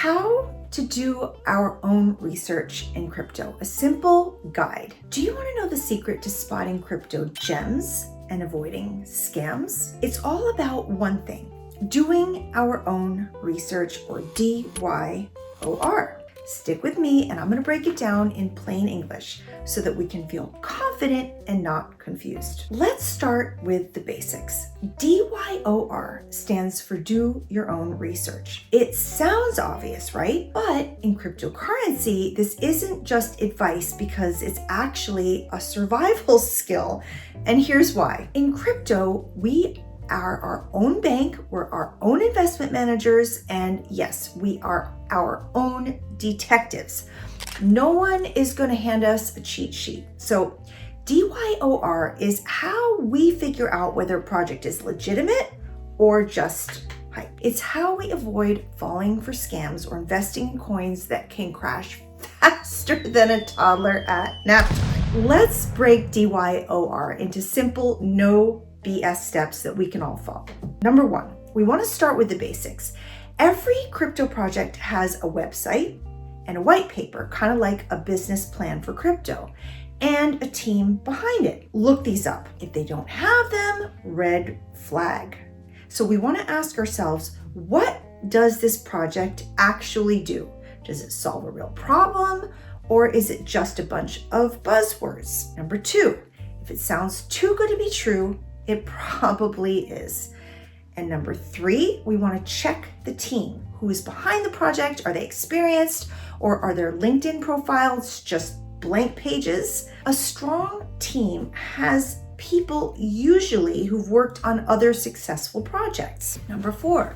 How to do our own research in crypto, a simple guide. Do you want to know the secret to spotting crypto gems and avoiding scams? It's all about one thing, doing our own research, or DYOR. Stick with me and I'm going to break it down in plain English so that we can feel confident and not confused. Let's start with the basics. DYOR stands for do your own research. It sounds obvious, right? But in cryptocurrency, this isn't just advice because it's actually a survival skill. And here's why. In crypto, we are our own bank, we're our own investment managers, and yes, we are our own detectives. No one is going to hand us a cheat sheet. So DYOR is how we figure out whether a project is legitimate or just hype. It's how we avoid falling for scams or investing in coins that can crash faster than a toddler at nap time. Let's break DYOR into simple, no BS steps that we can all follow. Number one, we want to start with the basics. Every crypto project has a website and a white paper, kind of like a business plan for crypto, and a team behind it. Look these up. If they don't have them, red flag. So we want to ask ourselves, what does this project actually do? Does it solve a real problem, or is it just a bunch of buzzwords? Number two, if it sounds too good to be true, it probably is. And number three, we want to check the team. Who is behind the project? Are they experienced, or are their LinkedIn profiles just blank pages? A strong team has people usually who've worked on other successful projects. Number four,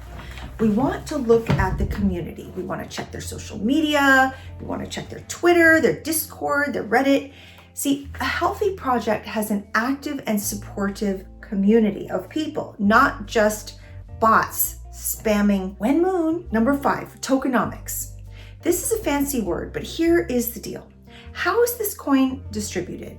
we want to look at the community. We want to check their social media. We want to check their Twitter, their Discord, their Reddit. See, a healthy project has an active and supportive community of people, not just bots spamming when moon. Number five, tokenomics. This is a fancy word, but here is the deal. How is this coin distributed?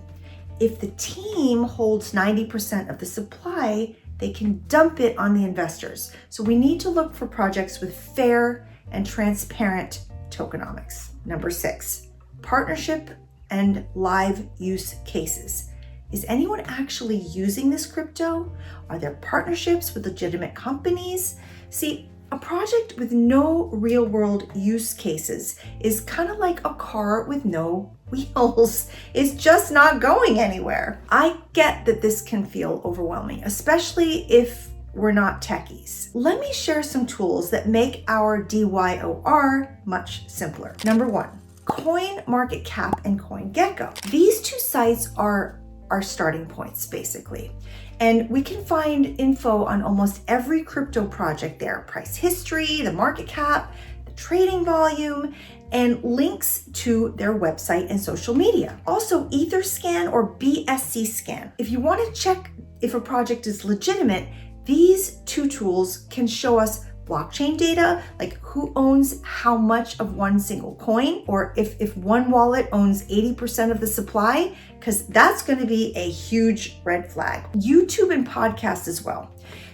If the team holds 90% of the supply, they can dump it on the investors. So we need to look for projects with fair and transparent tokenomics. Number six, partnership and live use cases. Is anyone actually using this crypto? Are there partnerships with legitimate companies? See, a project with no real world use cases is kind of like a car with no wheels. It's just not going anywhere. I get that this can feel overwhelming, especially if we're not techies. Let me share some tools that make our DYOR much simpler. Number one, CoinMarketCap and CoinGecko. These two sites are our starting points, basically. And we can find info on almost every crypto project there, price history, the market cap, the trading volume, and links to their website and social media. Also, Etherscan or BSC scan. If you want to check if a project is legitimate, these two tools can show us blockchain data, like who owns how much of one single coin, or if one wallet owns 80% of the supply, because that's going to be a huge red flag. YouTube and podcasts as well.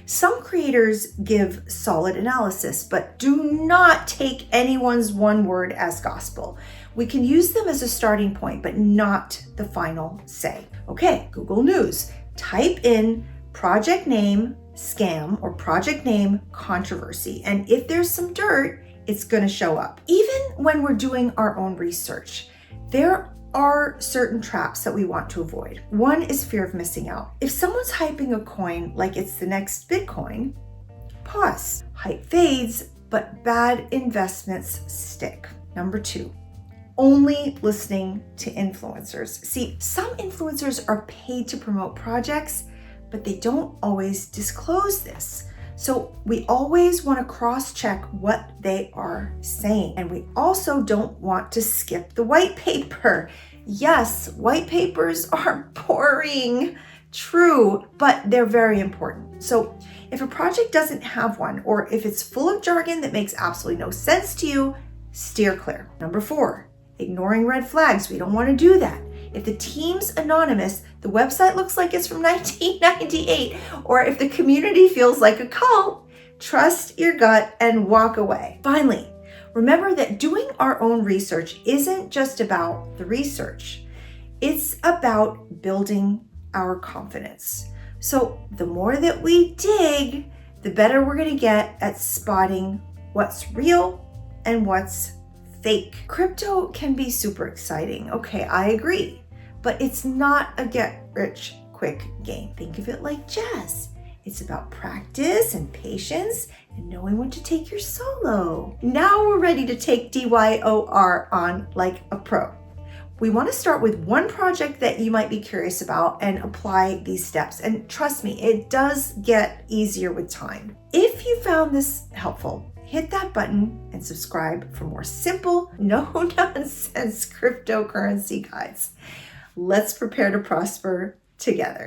Some creators give solid analysis, but do not take anyone's one word as gospel. We can use them as a starting point, but not the final say. Okay, Google News. Type in project name scam or project name controversy. And if there's some dirt, it's going to show up. Even when we're doing our own research, there are certain traps that we want to avoid. One is fear of missing out. If someone's hyping a coin like it's the next Bitcoin, pause. Hype fades, but bad investments stick. Number two, only listening to influencers. See, some influencers are paid to promote projects, but they don't always disclose this. So we always want to cross-check what they are saying. And we also don't want to skip the white paper. Yes, white papers are boring, true, but they're very important. So if a project doesn't have one, or if it's full of jargon that makes absolutely no sense to you, steer clear. Number four, ignoring red flags. We don't want to do that. If the team's anonymous, the website looks like it's from 1998, or if the community feels like a cult, trust your gut and walk away. Finally, Remember that doing our own research isn't just about the research. It's about building our confidence. So the more that we dig, the better we're going to get at spotting what's real and what's fake. Crypto can be super exciting. Okay, I agree. But it's not a get-rich-quick game. Think of it like chess. It's about practice and patience and knowing when to take your solo. Now we're ready to take DYOR on like a pro. We want to start with one project that you might be curious about and apply these steps. And trust me, it does get easier with time. If you found this helpful, hit that button and subscribe for more simple, no-nonsense cryptocurrency guides. Let's prepare to prosper together.